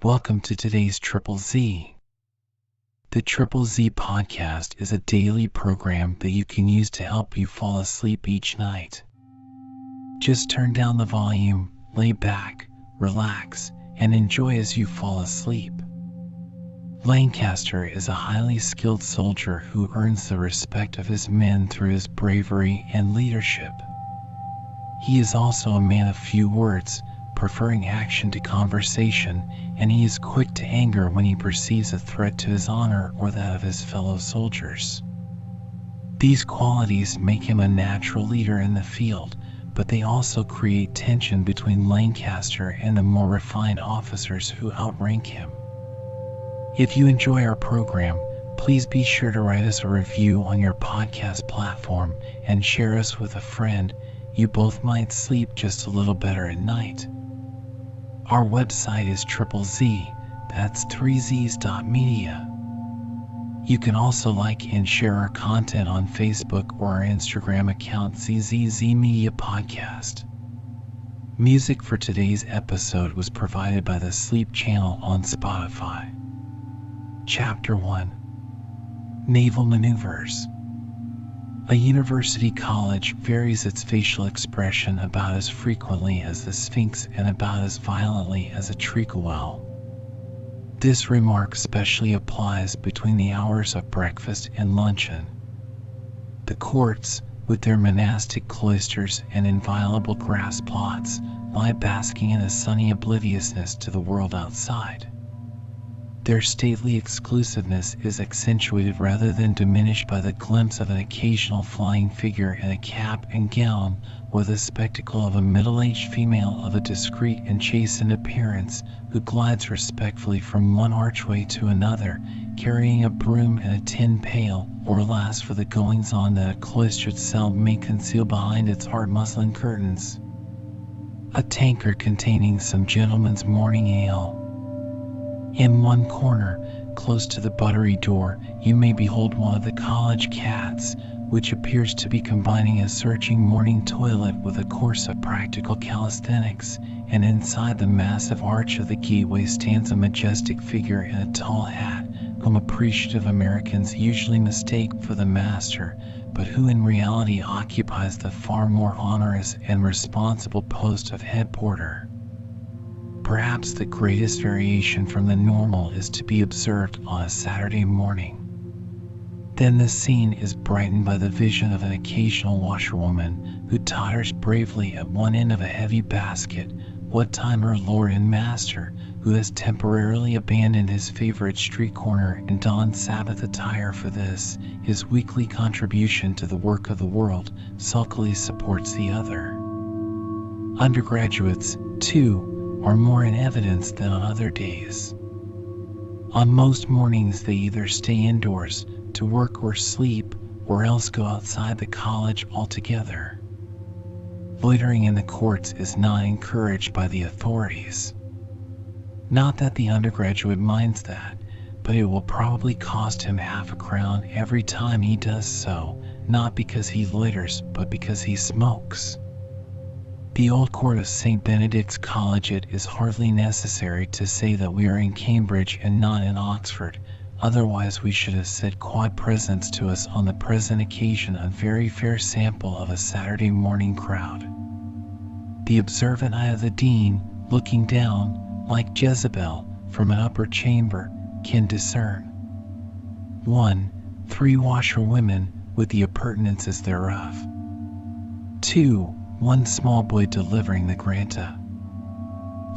Welcome to today's Triple Z. The Triple Z podcast is a daily program that you can use to help you fall asleep each night. Just turn down the volume, lay back, relax, and enjoy as you fall asleep. Lancaster is a highly skilled soldier who earns the respect of his men through his bravery and leadership. He is also a man of few words, preferring action to conversation, and he is quick to anger when he perceives a threat to his honor or that of his fellow soldiers. These qualities make him a natural leader in the field, but they also create tension between Lancaster and the more refined officers who outrank him. If you enjoy our program, please be sure to write us a review on your podcast platform and share us with a friend. You both might sleep just a little better at night. Our website is Triple Z, that's 3zs.media. You can also like and share our content on Facebook or our Instagram account ZZZ Media Podcast. Music for today's episode was provided by the Sleep Channel on Spotify. Chapter 1. Naval Maneuvers. A university college varies its facial expression about as frequently as the Sphinx and about as violently as a treacle well. This remark especially applies between the hours of breakfast and luncheon. The courts, with their monastic cloisters and inviolable grass plots, lie basking in a sunny obliviousness to the world outside. Their stately exclusiveness is accentuated rather than diminished by the glimpse of an occasional flying figure in a cap and gown, or the spectacle of a middle-aged female of a discreet and chastened appearance who glides respectfully from one archway to another, carrying a broom and a tin pail, or alas for the goings-on that a cloistered cell may conceal behind its hard muslin curtains. A tankard containing some gentlemen's morning ale. In one corner, close to the buttery door, you may behold one of the college cats, which appears to be combining a searching morning toilet with a course of practical calisthenics, and inside the massive arch of the gateway stands a majestic figure in a tall hat, whom appreciative Americans usually mistake for the master, but who in reality occupies the far more onerous and responsible post of head porter. Perhaps the greatest variation from the normal is to be observed on a Saturday morning. Then the scene is brightened by the vision of an occasional washerwoman who totters bravely at one end of a heavy basket, what time her lord and master, who has temporarily abandoned his favorite street corner and donned Sabbath attire for this, his weekly contribution to the work of the world, sulkily supports the other. Undergraduates, too, are more in evidence than on other days. On most mornings they either stay indoors to work or sleep, or else go outside the college altogether. Loitering in the courts is not encouraged by the authorities. Not that the undergraduate minds that, but it will probably cost him half a crown every time he does so, not because he loiters, but because he smokes. The old court of St. Benedict's College. It is hardly necessary to say that we are in Cambridge and not in Oxford, otherwise we should have said quad presents to us on the present occasion a very fair sample of a Saturday morning crowd. The observant eye of the dean, looking down, like Jezebel, from an upper chamber, can discern 1. 3 washerwomen with the appurtenances thereof. 2. One small boy delivering the granta.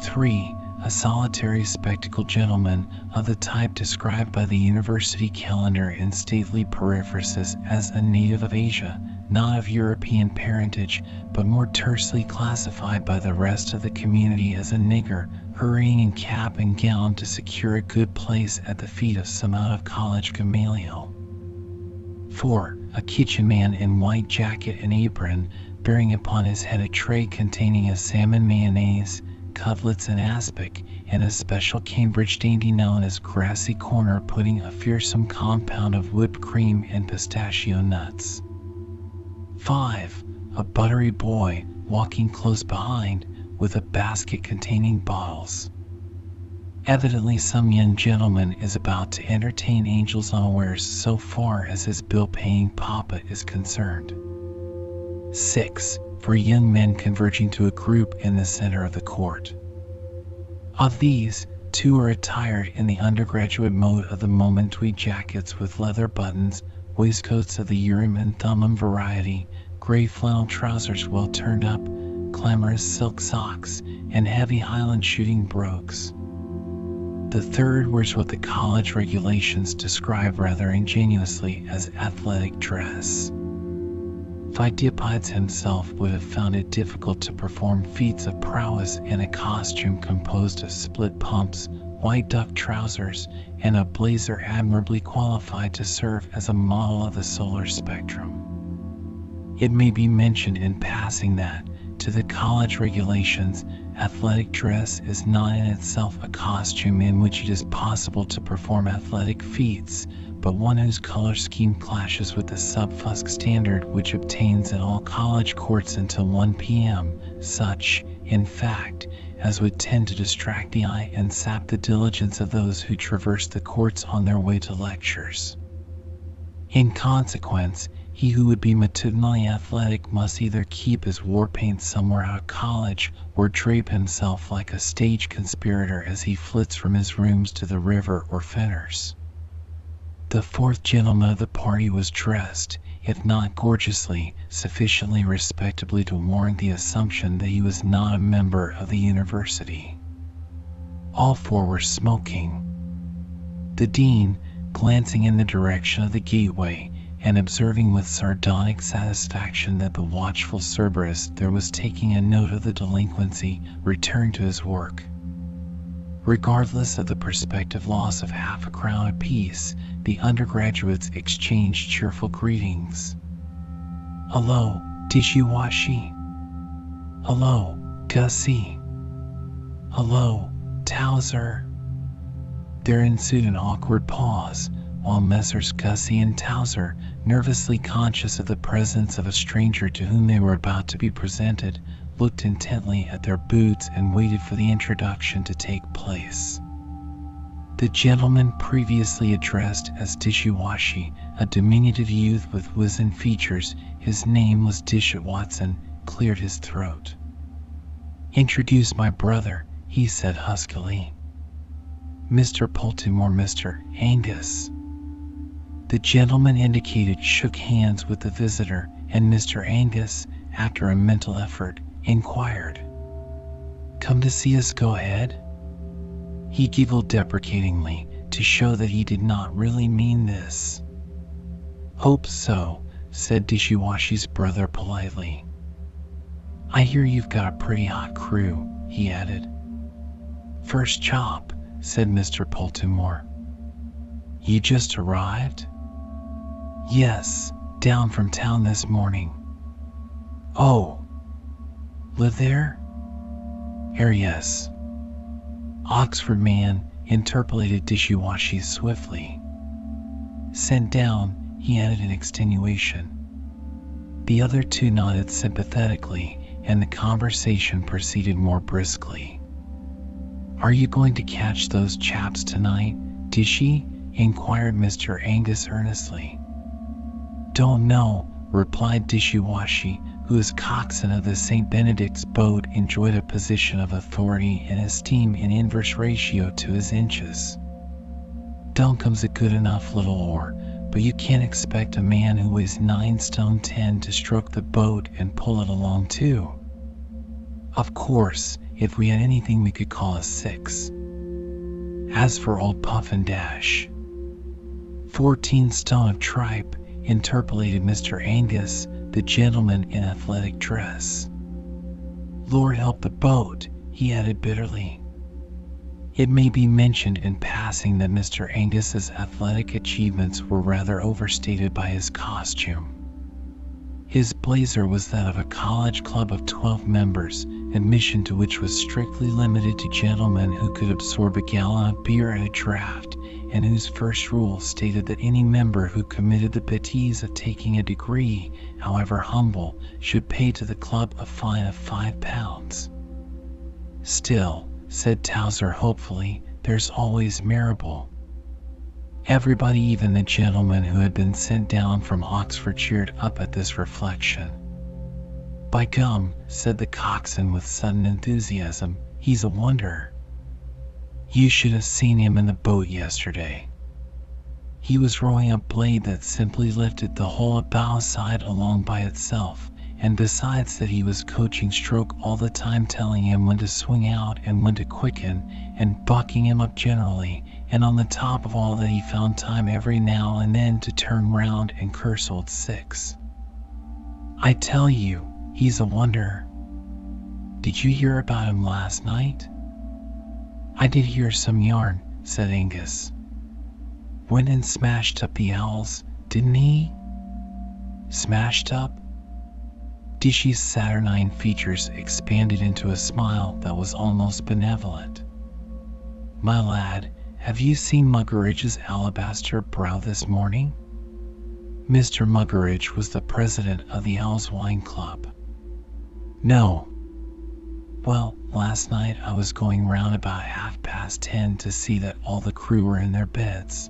3. A solitary spectacled gentleman of the type described by the university calendar in stately periphrasis as a native of Asia, not of European parentage, but more tersely classified by the rest of the community as a nigger, hurrying in cap and gown to secure a good place at the feet of some out-of-college Gamaliel. 4. A kitchen man in white jacket and apron, bearing upon his head a tray containing a salmon mayonnaise, cutlets and aspic, and a special Cambridge dainty known as grassy corner pudding, a fearsome compound of whipped cream and pistachio nuts. 5. A buttery boy, walking close behind, with a basket containing bottles. Evidently some young gentleman is about to entertain angels unawares so far as his bill-paying papa is concerned. 6. For young men converging to a group in the center of the court. Of these, 2 are attired in the undergraduate mode of the moment, tweed jackets with leather buttons, waistcoats of the Urim and Thummim variety, gray flannel trousers well turned up, clamorous silk socks, and heavy Highland shooting brogues. The third wears what the college regulations describe rather ingenuously as athletic dress. Pheidippides himself would have found it difficult to perform feats of prowess in a costume composed of split pumps, white duck trousers, and a blazer admirably qualified to serve as a model of the solar spectrum. It may be mentioned in passing that, to the college regulations, athletic dress is not in itself a costume in which it is possible to perform athletic feats, but one whose color scheme clashes with the sub-fusc standard which obtains at all college courts until 1 p.m., such, in fact, as would tend to distract the eye and sap the diligence of those who traverse the courts on their way to lectures. In consequence, he who would be matutinally athletic must either keep his war paint somewhere out of college or drape himself like a stage conspirator as he flits from his rooms to the river or fenners. The fourth gentleman of the party was dressed, if not gorgeously, sufficiently respectably to warrant the assumption that he was not a member of the university. All 4 were smoking. The dean, glancing in the direction of the gateway, and observing with sardonic satisfaction that the watchful Cerberus there was taking a note of the delinquency, returned to his work. Regardless of the prospective loss of half a crown apiece, the undergraduates exchanged cheerful greetings. "Hello, Dishiwashi." "Hello, Gussie." "Hello, Towser." There ensued an awkward pause, while Messrs. Gussie and Towser, nervously conscious of the presence of a stranger to whom they were about to be presented, looked intently at their boots and waited for the introduction to take place. The gentleman previously addressed as Dishiwashi, a diminutive youth with wizened features, his name was Dishit Watson, cleared his throat. "Introduce my brother," he said huskily. "Mr. Poltimore, Mr. Angus." The gentleman indicated shook hands with the visitor, and Mr. Angus, after a mental effort, inquired, "Come to see us go ahead?" He giggled deprecatingly, to show that he did not really mean this. "Hope so," said Dishiwashi's brother politely. "I hear you've got a pretty hot crew," he added. "First chop," said Mr. Poltimore. "You just arrived?" "Yes, down from town this morning." "Oh, live there?" "Yes." "Oxford man," interpolated Dishiwashi swiftly. "Sent down," he added in extenuation. The other 2 nodded sympathetically, and the conversation proceeded more briskly. "Are you going to catch those chaps tonight, Dishi?" inquired Mr. Angus earnestly. "Don't know," replied Dishiwashi, who as coxswain of the St. Benedict's boat enjoyed a position of authority and esteem in inverse ratio to his inches. "Duncombe's a good enough little oar, but you can't expect a man who weighs 9 stone 10 to stroke the boat and pull it along too. Of course, if we had anything we could call a 6. As for old Puff and Dash—" 14 stone of tripe, interpolated Mr. Angus, the gentleman in athletic dress. "Lord help the boat," he added bitterly. It may be mentioned in passing that Mr. Angus's athletic achievements were rather overstated by his costume. His blazer was that of a college club of 12 members, admission to which was strictly limited to gentlemen who could absorb a gallon of beer at a draught, and whose first rule stated that any member who committed the bêtise of taking a degree, however humble, should pay to the club a fine of £5. "Still," said Towser hopefully, there's always Marable. Everybody, even the gentleman who had been sent down from Oxford, cheered up at this reflection. By gum, said the coxswain with sudden enthusiasm, he's a wonder. You should have seen him in the boat yesterday. He was rowing a blade that simply lifted the whole bow side along by itself, and besides that he was coaching stroke all the time, telling him when to swing out and when to quicken, and bucking him up generally, and on the top of all that he found time every now and then to turn round and curse old Six. I tell you, he's a wonder. Did you hear about him last night? I did hear some yarn, said Angus. Went and smashed up the owls, didn't he? Smashed up? Dishy's saturnine features expanded into a smile that was almost benevolent. My lad, have you seen Muggeridge's alabaster brow this morning? Mr. Muggeridge was the president of the Owl's Wine Club. No. Well, last night I was going round about 10:30 to see that all the crew were in their beds.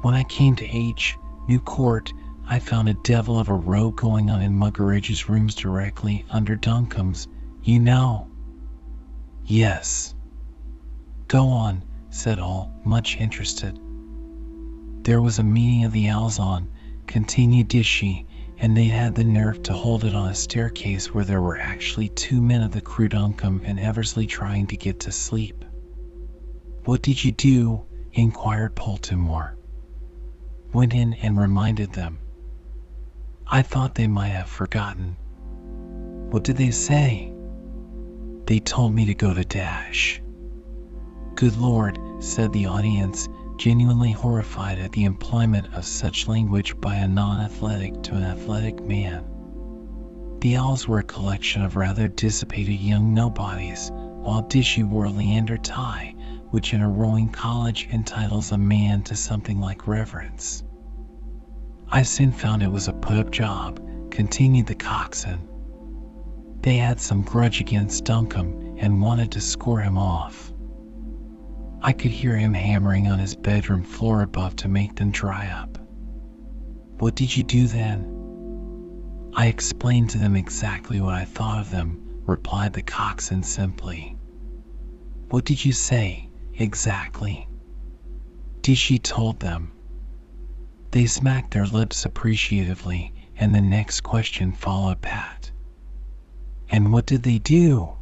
When I came to H. New Court, I found a devil of a row going on in Muggeridge's rooms directly under Duncombe's, you know. Yes. Go on, said all, much interested. There was a meeting of the Owls on, continued Dishy, and they had the nerve to hold it on a staircase where there were actually 2 men of the crew, Duncombe and Eversley, trying to get to sleep. What did you do? Inquired Poltimore. Went in and reminded them. I thought they might have forgotten. What did they say? They told me to go to Dash. Good Lord, said the audience, genuinely horrified at the employment of such language by a non-athletic to an athletic man. The Owls were a collection of rather dissipated young nobodies, while Dishy wore a Leander tie, which in a rowing college entitles a man to something like reverence. I soon found it was a put-up job, continued the coxswain. They had some grudge against Duncombe and wanted to score him off. I could hear him hammering on his bedroom floor above to make them dry up. What did you do then? I explained to them exactly what I thought of them, replied the coxswain simply. What did you say, exactly? Dishy told them. They smacked their lips appreciatively, and the next question followed pat. And what did they do?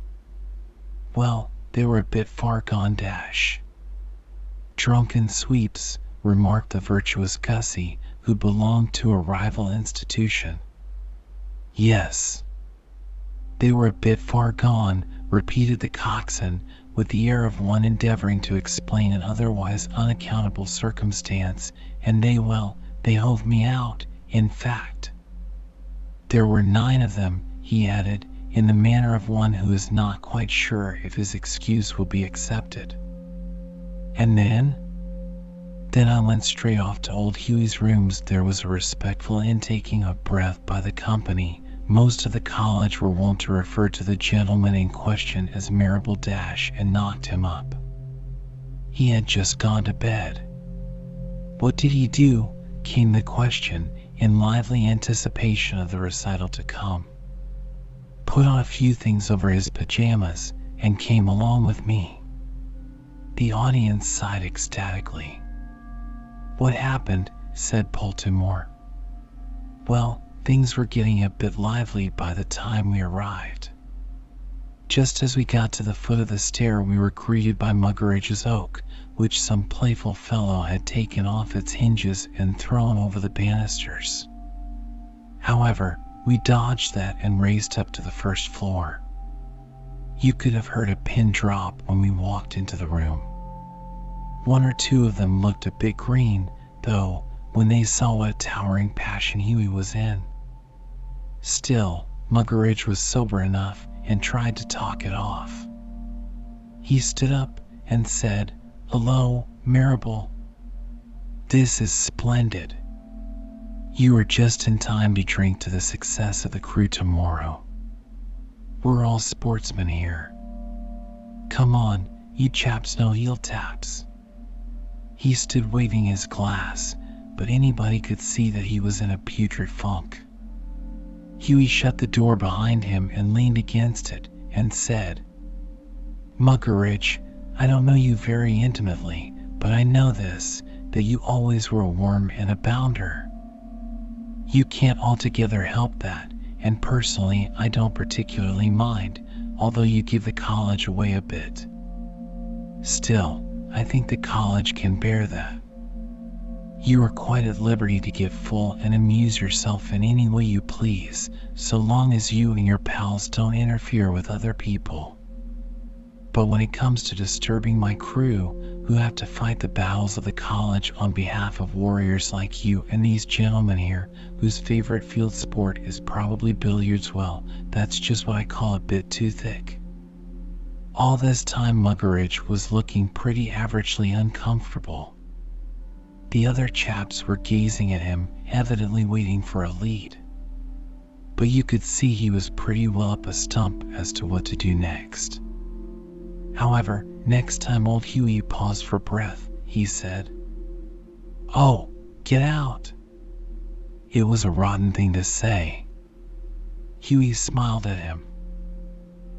Well, they were a bit far gone, Dash. Drunken sweeps, remarked the virtuous Gussie, who belonged to a rival institution. Yes. They were a bit far gone, repeated the coxswain, with the air of one endeavoring to explain an otherwise unaccountable circumstance, and they hove me out, in fact. There were 9 of them, he added, in the manner of one who is not quite sure if his excuse will be accepted. And then? Then I went straight off to old Hughie's rooms. There was a respectful intaking of breath by the company. Most of the college were wont to refer to the gentleman in question as Marable Dash, and knocked him up. He had just gone to bed. What did he do? Came the question, in lively anticipation of the recital to come. Put on a few things over his pajamas, and came along with me. The audience sighed ecstatically. What happened? Said Poltimore. Well, things were getting a bit lively by the time we arrived. Just as we got to the foot of the stair, we were greeted by Muggeridge's oak, which some playful fellow had taken off its hinges and thrown over the banisters. However, we dodged that and raced up to the first floor. You could have heard a pin drop when we walked into the room. 1 or 2 of them looked a bit green, though, when they saw what a towering passion Hughie was in. Still, Muggeridge was sober enough and tried to talk it off. He stood up and said, Hello, Marable. This is splendid. You are just in time to drink to the success of the crew tomorrow. We're all sportsmen here. Come on, You chaps know heel taps." He stood waving his glass, but anybody could see that he was in a putrid funk. Huey shut the door behind him and leaned against it and said, "Muggeridge, I don't know you very intimately, but I know this, that you always were a worm and a bounder. You can't altogether help that, and personally I don't particularly mind, although you give the college away a bit. Still, I think the college can bear that. You are quite at liberty to get full and amuse yourself in any way you please, so long as you and your pals don't interfere with other people. But when it comes to disturbing my crew, who have to fight the battles of the college on behalf of warriors like you and these gentlemen here, whose favorite field sport is probably billiards, well, that's just what I call a bit too thick." All this time Muggeridge was looking pretty averagely uncomfortable. The other chaps were gazing at him, evidently waiting for a lead. But you could see he was pretty well up a stump as to what to do next. However, next time old Huey paused for breath, he said, "Oh, get out." It was a rotten thing to say. Huey smiled at him.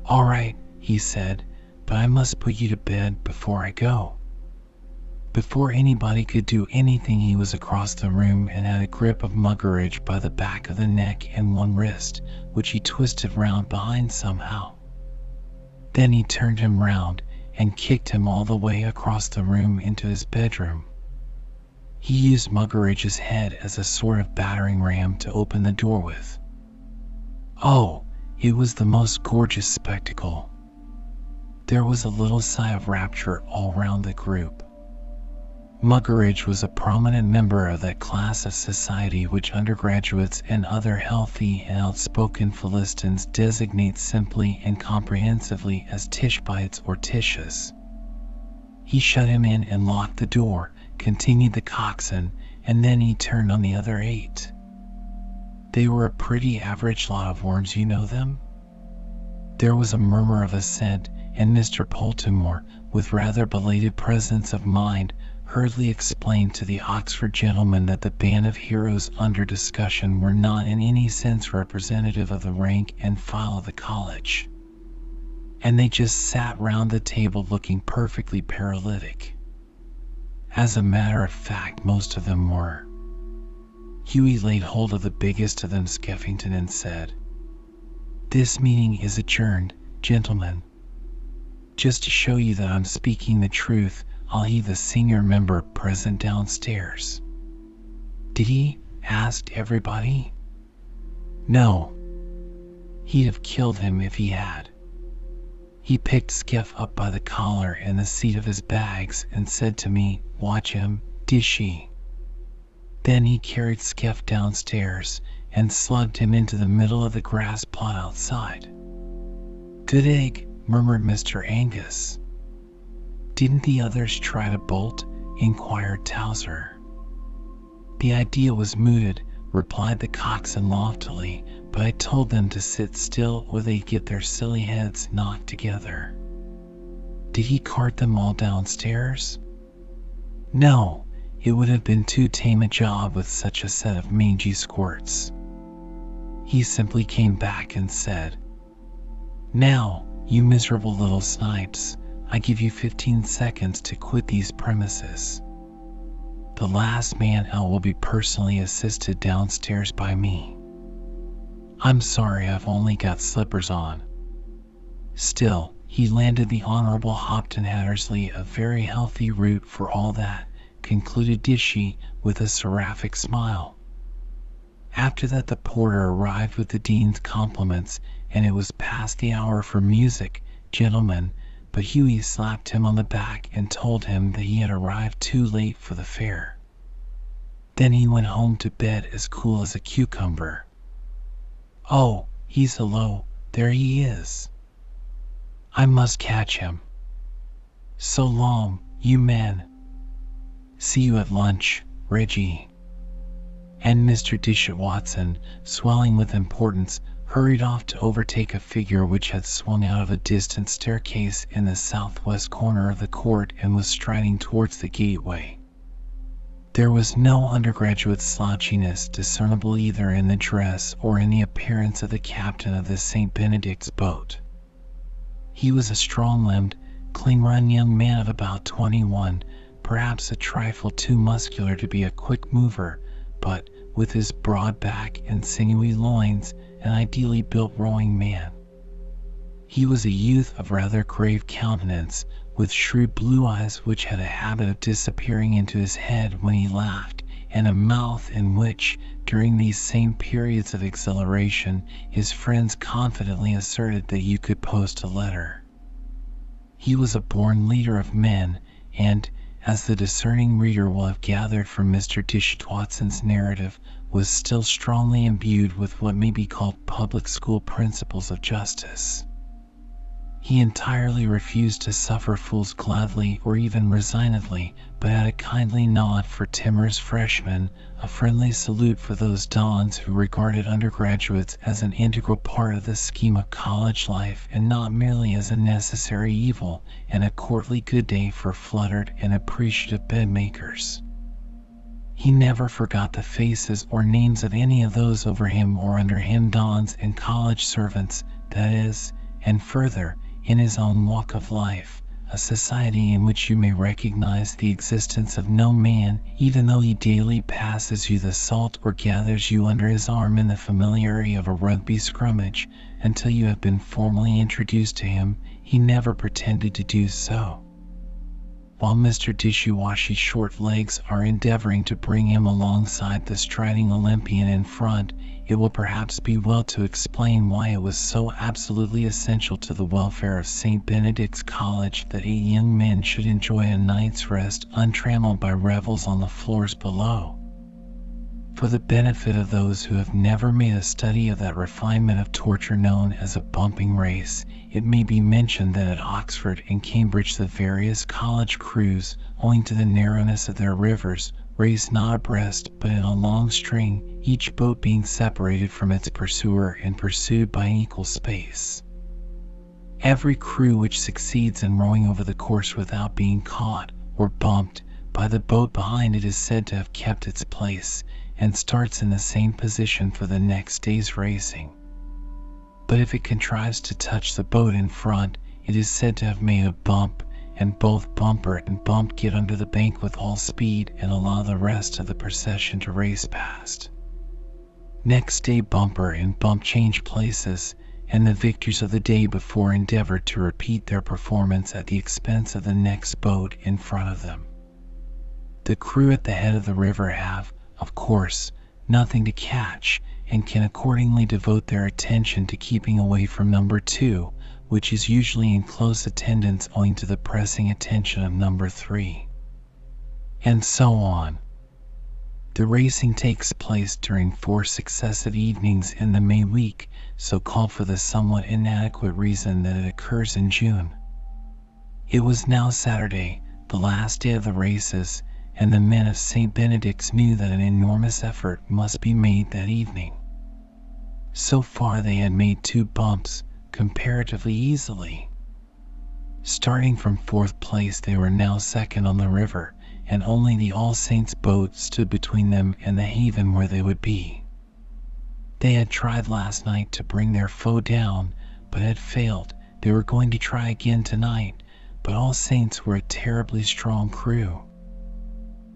"All right," he said, "but I must put you to bed before I go." Before anybody could do anything, he was across the room and had a grip of Muggeridge by the back of the neck and one wrist, which he twisted round behind somehow. Then he turned him round and kicked him all the way across the room into his bedroom. He used Muggeridge's head as a sort of battering ram to open the door with. Oh, it was the most gorgeous spectacle. There was a little sigh of rapture all round the group. Muggeridge was a prominent member of that class of society which undergraduates and other healthy and outspoken Philistines designate simply and comprehensively as Tishbites or Tishes. He shut him in and locked the door, continued the coxswain, and then he turned on the other 8. They were a pretty average lot of worms, you know them? There was a murmur of assent, and Mr. Poltimore, with rather belated presence of mind, hurriedly explained to the Oxford gentleman that the band of heroes under discussion were not in any sense representative of the rank and file of the college, and they just sat round the table looking perfectly paralytic. As a matter of fact, most of them were. Huey laid hold of the biggest of them, Skeffington, and said, "This meeting is adjourned, gentlemen. Just to show you that I'm speaking the truth, I'll heave the senior member present downstairs." "Did he?" asked everybody. "No. He'd have killed him if he had. He picked Skeff up by the collar and the seat of his bags and said to me, 'Watch him, Dishy.' Then he carried Skeff downstairs and slugged him into the middle of the grass plot outside." "Good egg," murmured Mr. Angus. "Didn't the others try to bolt?" inquired Towser. "The idea was mooted," replied the coxswain loftily, "but I told them to sit still or they'd get their silly heads knocked together." "Did he cart them all downstairs?" "No, it would have been too tame a job with such a set of mangy squirts. He simply came back and said, 'Now, you miserable little snipes, I give you 15 seconds to quit these premises. The last man out will be personally assisted downstairs by me. I'm sorry I've only got slippers on.' Still, he landed the Honorable Hopton Hattersley a very healthy root for all that," concluded Dishy with a seraphic smile. After that the porter arrived with the dean's compliments, and it was past the hour for music, gentlemen, but Huey slapped him on the back and told him that he had arrived too late for the fair. Then he went home to bed as cool as a cucumber. "Oh, he's hello, there he is. I must catch him. So long, you men. See you at lunch, Reggie." And Mr. Dishit Watson, swelling with importance, hurried off to overtake a figure which had swung out of a distant staircase in the southwest corner of the court and was striding towards the gateway. There was no undergraduate slouchiness discernible either in the dress or in the appearance of the captain of the St. Benedict's boat. He was a strong-limbed, clean-run young man of about 21, perhaps a trifle too muscular to be a quick mover, but, with his broad back and sinewy loins, an ideally built rowing man. He was a youth of rather grave countenance, with shrewd blue eyes which had a habit of disappearing into his head when he laughed, and a mouth in which, during these same periods of exhilaration, his friends confidently asserted that you could post a letter. He was a born leader of men, and, as the discerning reader will have gathered from Mr. Dishwatson's narrative, was still strongly imbued with what may be called public school principles of justice. He entirely refused to suffer fools gladly or even resignedly, but had a kindly nod for timorous freshmen, a friendly salute for those dons who regarded undergraduates as an integral part of the scheme of college life and not merely as a necessary evil, and a courtly good day for fluttered and appreciative bedmakers. He never forgot the faces or names of any of those over him or under him, dons and college servants, that is, and further, in his own walk of life, a society in which you may recognize the existence of no man, even though he daily passes you the salt or gathers you under his arm in the familiarity of a rugby scrummage, until you have been formally introduced to him. He never pretended to do so. While Mr. Dishwashi's short legs are endeavoring to bring him alongside the striding Olympian in front, it will perhaps be well to explain why it was so absolutely essential to the welfare of St. Benedict's College that 8 young men should enjoy a night's rest untrammeled by revels on the floors below. For the benefit of those who have never made a study of that refinement of torture known as a bumping race, it may be mentioned that at Oxford and Cambridge the various college crews, owing to the narrowness of their rivers, raced not abreast but in a long string, each boat being separated from its pursuer and pursued by an equal space. Every crew which succeeds in rowing over the course without being caught or bumped by the boat behind it is said to have kept its place, and starts in the same position for the next day's racing. But if it contrives to touch the boat in front, it is said to have made a bump, and both bumper and bumped get under the bank with all speed and allow the rest of the procession to race past. Next day bumper and bump change places, and the victors of the day before endeavor to repeat their performance at the expense of the next boat in front of them. The crew at the head of the river have, of course, nothing to catch, and can accordingly devote their attention to keeping away from number 2, which is usually in close attendance owing to the pressing attention of number 3. And so on. The racing takes place during 4 successive evenings in the May week, so called for the somewhat inadequate reason that it occurs in June. It was now Saturday, the last day of the races, and the men of St. Benedict's knew that an enormous effort must be made that evening. So far they had made 2 bumps, comparatively easily. Starting from 4th place, they were now second on the river, and only the All Saints boat stood between them and the haven where they would be. They had tried last night to bring their foe down, but had failed. They were going to try again tonight, but All Saints were a terribly strong crew.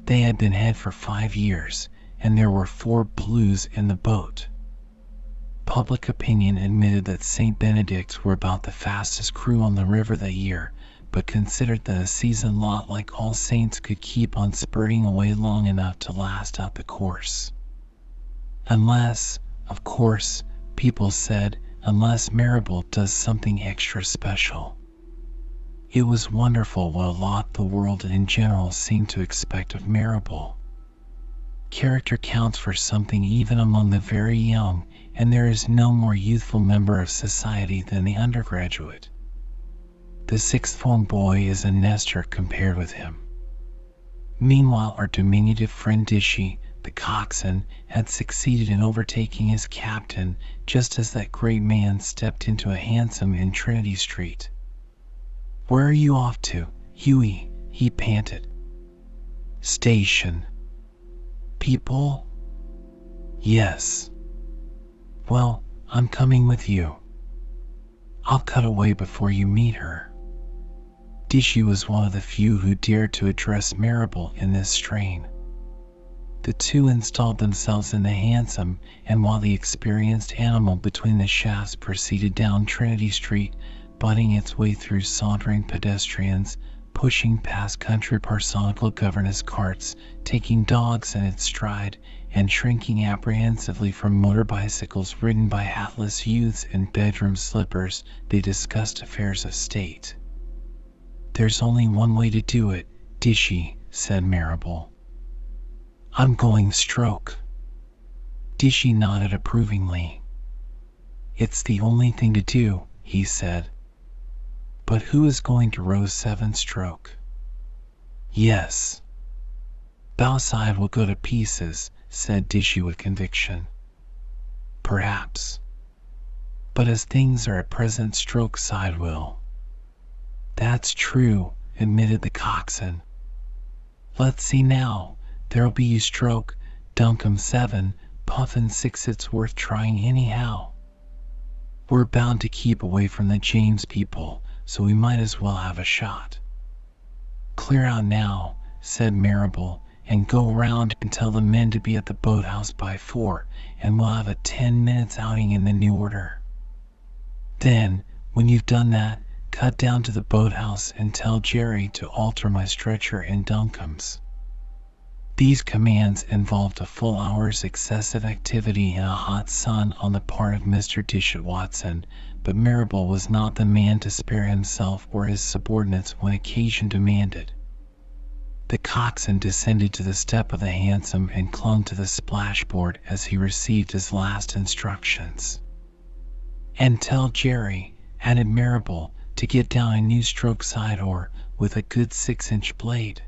They had been head for 5 years, and there were 4 blues in the boat. Public opinion admitted that St. Benedict's were about the fastest crew on the river that year, but considered that a seasoned lot like All Saints could keep on spurting away long enough to last out the course. Unless, of course, people said, unless Marable does something extra special. It was wonderful what a lot the world in general seemed to expect of Marable. Character counts for something even among the very young, and there is no more youthful member of society than the undergraduate. The 6th form boy is a Nestor compared with him. Meanwhile our diminutive friend Dishy, The coxswain had succeeded in overtaking his captain just as that great man stepped into a hansom in Trinity Street. "Where are you off to, Hughie?" he panted. "Station." "People?" "Yes." "Well, I'm coming with you." "I'll cut away before you meet her." Dishy was one of the few who dared to address Marable in this strain. The two installed themselves in the hansom, and while the experienced animal between the shafts proceeded down Trinity Street, butting its way through sauntering pedestrians, pushing past country parsonical governess carts, taking dogs in its stride, and shrinking apprehensively from motor bicycles ridden by hatless youths in bedroom slippers, they discussed affairs of state. "There's only one way to do it, Dishy," said Marable. "I'm going stroke." Dishy nodded approvingly. "It's the only thing to do," he said. "But who is going to row 7 stroke?" "Yes." "Bow side will go to pieces," said Dishy with conviction. "Perhaps. But as things are at present, stroke side will." "That's true," admitted the coxswain. "Let's see now. There'll be you stroke, Duncombe 7, Puffin 6. It's worth trying anyhow. We're bound to keep away from the James people, so we might as well have a shot." "Clear out now," said Marable, "and go round and tell the men to be at the boathouse by 4, and we'll have a 10 minutes outing in the new order. Then, when you've done that, cut down to the boathouse and tell Jerry to alter my stretcher in Duncombe's." These commands involved a full hour's excessive activity in a hot sun on the part of Mr. Dishit Watson, but Marable was not the man to spare himself or his subordinates when occasion demanded. The coxswain descended to the step of the hansom and clung to the splashboard as he received his last instructions. "And tell Jerry," added Marable, "to get down a new stroke side oar with a good 6-inch blade.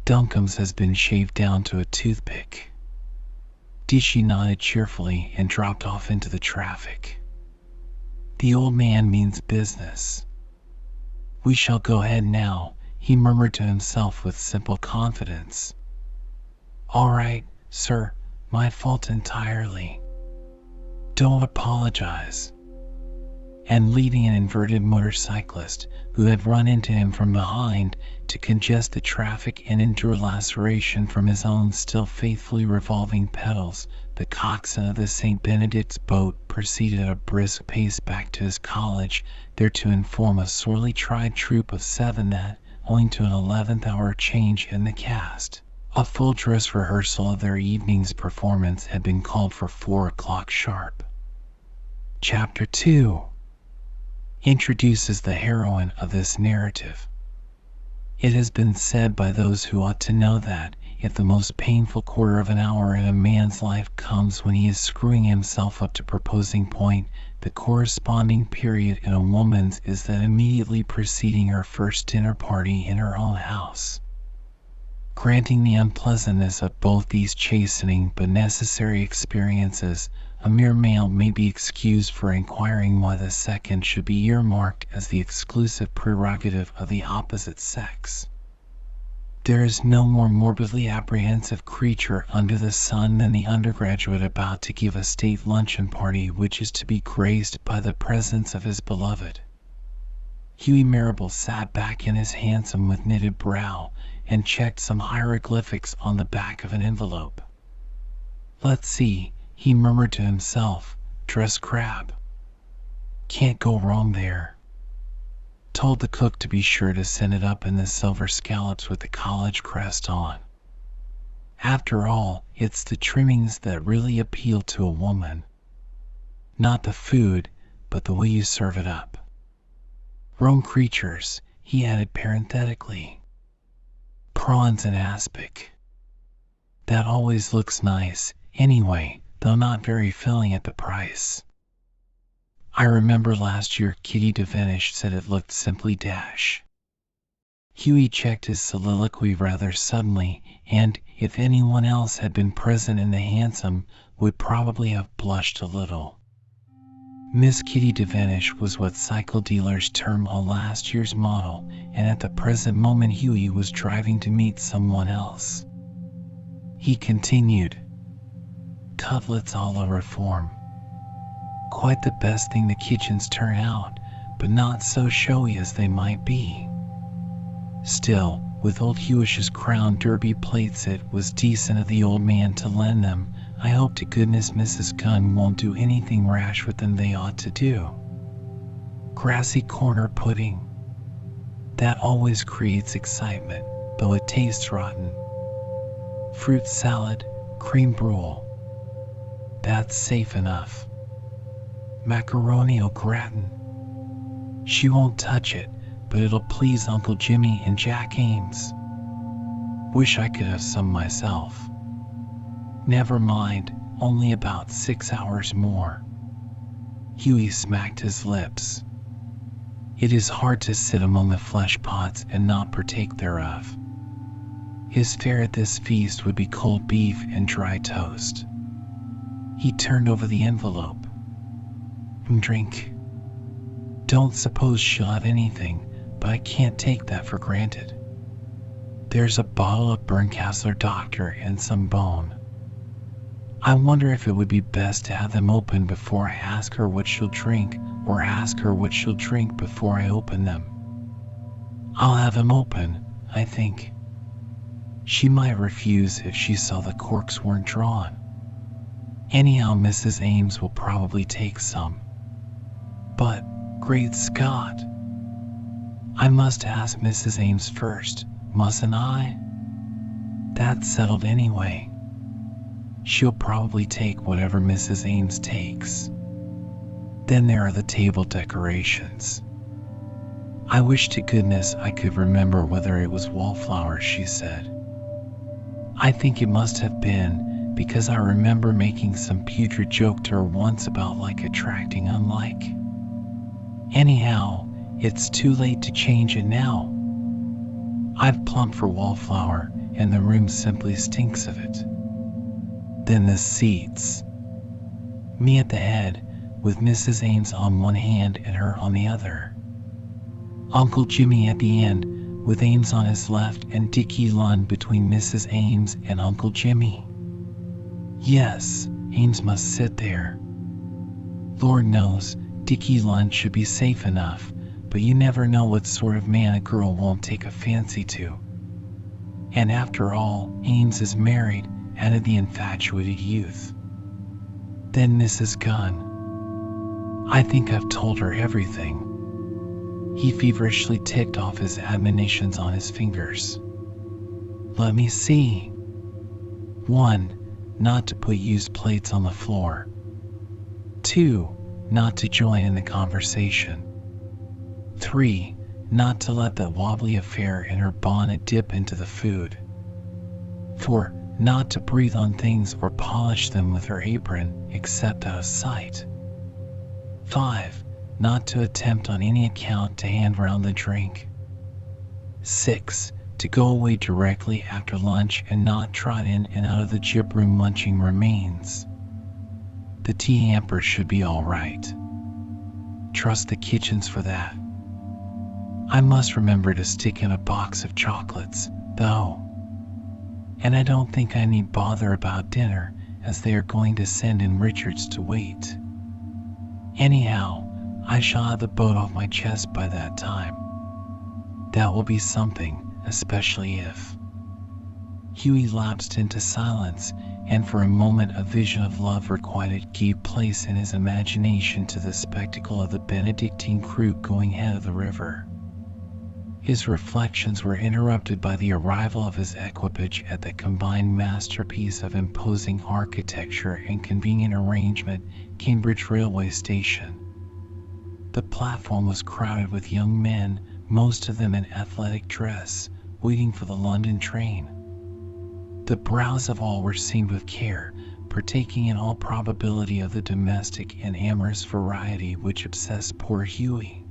Duncombe's has been shaved down to a toothpick." Dishy nodded cheerfully and dropped off into the traffic. "The old man means business. We shall go ahead now," he murmured to himself with simple confidence. "All right, sir, my fault entirely. Don't apologize." And leading an inverted motorcyclist, who had run into him from behind, to congest the traffic and endure laceration from his own still faithfully revolving pedals, the coxswain of the St. Benedict's boat proceeded at a brisk pace back to his college, there to inform a sorely tried troop of 7 that, owing to an 11th hour change in the cast, a full dress rehearsal of their evening's performance had been called for 4 o'clock sharp. Chapter 2 introduces the heroine of this narrative. It has been said by those who ought to know that, if the most painful quarter of an hour in a man's life comes when he is screwing himself up to proposing point, the corresponding period in a woman's is that immediately preceding her first dinner party in her own house. Granting the unpleasantness of both these chastening but necessary experiences, a mere male may be excused for inquiring why the second should be earmarked as the exclusive prerogative of the opposite sex. There is no more morbidly apprehensive creature under the sun than the undergraduate about to give a state luncheon party which is to be graced by the presence of his beloved. Hughie Marable sat back in his hansom with knitted brow, and checked some hieroglyphics on the back of an envelope. "Let's see," he murmured to himself, "dress crab. Can't go wrong there. Told the cook to be sure to send it up in the silver scallops with the college crest on. After all, it's the trimmings that really appeal to a woman. Not the food, but the way you serve it up. Rome creatures," he added parenthetically. "Prawns in aspic. That always looks nice, anyway, though not very filling at the price. I remember last year Kitty Devenish said it looked simply dash." Huey checked his soliloquy rather suddenly, and, if anyone else had been present in the hansom, would probably have blushed a little. Miss Kitty Devenish was what cycle dealers term a last year's model, and at the present moment Huey was driving to meet someone else. He continued, "Cutlets a la reform. Quite the best thing the kitchens turn out, but not so showy as they might be. Still, with old Hewish's Crown Derby plates, it was decent of the old man to lend them. I hope to goodness Mrs. Gunn won't do anything rash with them they ought to do. Grassy corner pudding. That always creates excitement, though it tastes rotten. Fruit salad, cream gruel. That's safe enough. Macaroni au gratin. She won't touch it, but it'll please Uncle Jimmy and Jack Ames. Wish I could have some myself. Never mind, only about 6 hours more." Huey smacked his lips. It is hard to sit among the flesh pots and not partake thereof. His fare at this feast would be cold beef and dry toast. He turned over the envelope. "Drink. Don't suppose she'll have anything, but I can't take that for granted. There's a bottle of Lancaster Doctor and some bone. I wonder if it would be best to have them open before I ask her what she'll drink, or ask her what she'll drink before I open them. I'll have them open, I think. She might refuse if she saw the corks weren't drawn. Anyhow, Mrs. Ames will probably take some. But, great Scott! I must ask Mrs. Ames first, mustn't I? That's settled anyway. She'll probably take whatever Mrs. Ames takes. Then there are the table decorations. I wish to goodness I could remember whether it was wallflowers she said. I think it must have been, because I remember making some putrid joke to her once about like attracting unlike. Anyhow, it's too late to change it now. I've plumped for wallflower, and the room simply stinks of it. Then the seats. Me at the head, with Mrs. Ames on one hand and her on the other. Uncle Jimmy at the end, with Ames on his left and Dickie Lund between Mrs. Ames and Uncle Jimmy. Yes, Ames must sit there. Lord knows, Dickie Lund should be safe enough, but you never know what sort of man a girl won't take a fancy to. And after all, Ames is married, added the infatuated youth. Then Mrs. Gunn. I think I've told her everything. He feverishly ticked off his admonitions on his fingers. Let me see. 1. Not to put used plates on the floor. 2. Not to join in the conversation. 3. Not to let that wobbly affair in her bonnet dip into the food. 4. Not to breathe on things or polish them with her apron, except out of sight. 5. Not to attempt on any account to hand round the drink. 6. To go away directly after lunch and not trot in and out of the jib room munching remains. The tea hamper should be all right. Trust the kitchens for that. I must remember to stick in a box of chocolates, though. And I don't think I need bother about dinner, as they are going to send in Richards to wait. Anyhow, I shall have the boat off my chest by that time. That will be something, especially if... Huey lapsed into silence, and for a moment a vision of love requited gave place in his imagination to the spectacle of the Benedictine crew going head of the river. His reflections were interrupted by the arrival of his equipage at the combined masterpiece of imposing architecture and convenient arrangement, Cambridge Railway Station. The platform was crowded with young men, most of them in athletic dress, waiting for the London train. The brows of all were seamed with care, partaking in all probability of the domestic and amorous variety which obsessed poor Huey.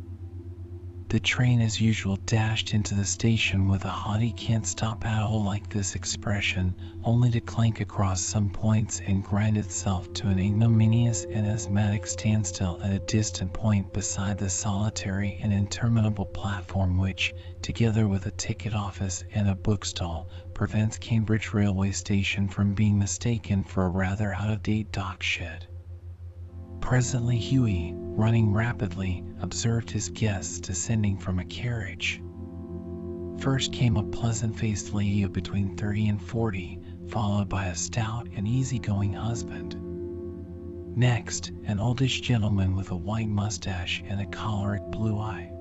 The train as usual dashed into the station with a haughty can't-stop owl like this expression, only to clank across some points and grind itself to an ignominious and asthmatic standstill at a distant point beside the solitary and interminable platform which, together with a ticket office and a bookstall, prevents Cambridge railway station from being mistaken for a rather out-of-date dock shed. Presently Hughie, running rapidly, observed his guests descending from a carriage. First came a pleasant-faced lady of between 30 and 40, followed by a stout and easy-going husband. Next, an oldish gentleman with a white mustache and a choleric blue eye.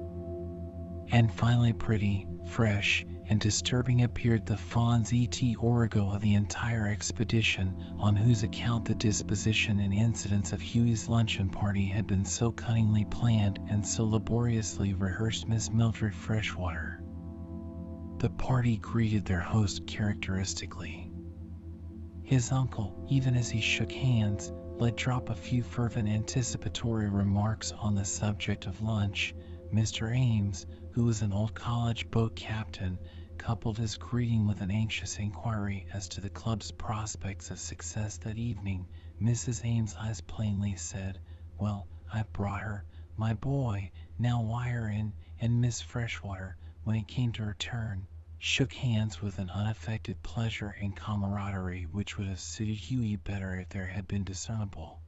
And finally pretty, fresh, and disturbing appeared the Fonz et Origo of the entire expedition, on whose account the disposition and incidents of Hughie's luncheon party had been so cunningly planned and so laboriously rehearsed. Miss Mildred Freshwater. The party greeted their host characteristically. His uncle, even as he shook hands, let drop a few fervent anticipatory remarks on the subject of lunch. Mr. Ames, who was an old college boat captain, coupled his greeting with an anxious inquiry as to the club's prospects of success that evening. Mrs. Ames' eyes plainly said, "Well, I've brought her, my boy, now wire in," and Miss Freshwater, when it came to her turn, shook hands with an unaffected pleasure and camaraderie which would have suited Hughie better if there had been discernible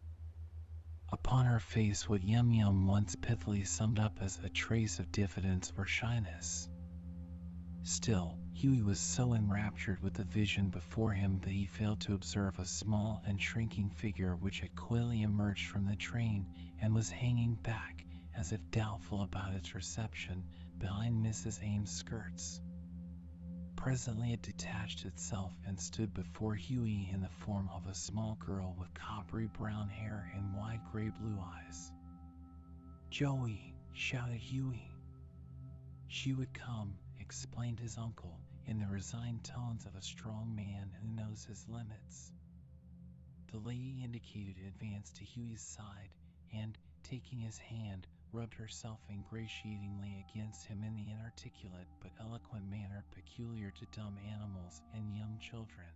upon her face what Yum once pithily summed up as a trace of diffidence or shyness. Still, Hughie was so enraptured with the vision before him that he failed to observe a small and shrinking figure which had coyly emerged from the train and was hanging back, as if doubtful about its reception, behind Mrs. Ames's skirts. Presently it detached itself and stood before Hughie in the form of a small girl with coppery brown hair and wide gray-blue eyes. "Joey!" shouted Hughie. "She would come," explained his uncle, in the resigned tones of a strong man who knows his limits. The lady indicated advanced to Hughie's side, and, taking his hand, rubbed herself ingratiatingly against him in the inarticulate but eloquent manner peculiar to dumb animals and young children.